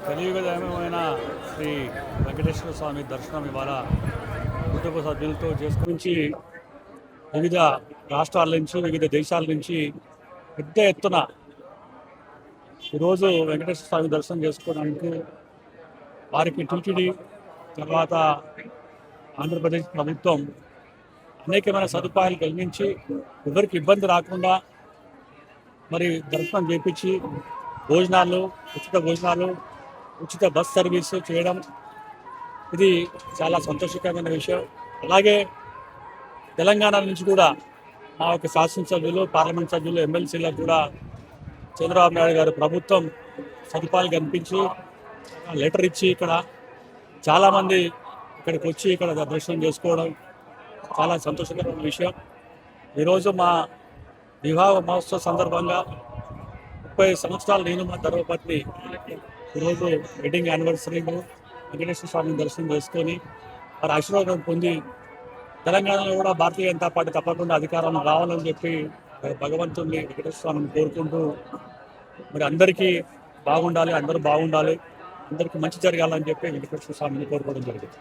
కలియుగ దైవమైన శ్రీ వెంకటేశ్వర స్వామి దర్శనం ఇవాళ కుటుంబ సభ్యులతో చేసుకుని వివిధ రాష్ట్రాల నుంచి వివిధ దేశాల నుంచి పెద్ద ఎత్తున ఈరోజు వెంకటేశ్వర స్వామి దర్శనం చేసుకోవడానికి వారికి టీటీడీ తర్వాత ఆంధ్రప్రదేశ్ ప్రభుత్వం అనేకమైన సదుపాయాలు కలిగించి ఎవరికి ఇబ్బంది రాకుండా మరి దర్శనం చేయించి భోజనాలు ఉచిత బస్ సర్వీసు చేయడం ఇది చాలా సంతోషకరమైన విషయం. అలాగే తెలంగాణ నుంచి కూడా మా యొక్క శాసనసభ్యులు, పార్లమెంట్ సభ్యులు, ఎమ్మెల్సీలకు కూడా చంద్రబాబు నాయుడు గారు ప్రభుత్వం సదుపాయాలు కల్పించి లెటర్ ఇచ్చి ఇక్కడ చాలామంది ఇక్కడికి వచ్చి ఇక్కడ దర్శనం చేసుకోవడం చాలా సంతోషకరమైన విషయం. ఈరోజు మా వివాహ మహోత్సవ సందర్భంగా 30 సంవత్సరాలు నేను మా ధర్మపత్ని ఈరోజు వెడ్డింగ్ యానివర్సరీ వెంకటేశ్వర స్వామిని దర్శనం చేసుకొని వారి ఆశీర్వాదం పొంది తెలంగాణలో కూడా భారతీయ జనతా పార్టీ తప్పకుండా అధికారం రావాలని చెప్పి భగవంతుడిని వెంకటేశ్వర స్వామిని కోరుకుంటూ మరి అందరికీ బాగుండాలి, అందరూ బాగుండాలి, అందరికీ మంచి జరగాలని చెప్పి వెంకటేశ్వర స్వామిని కోరుకోవడం జరిగింది.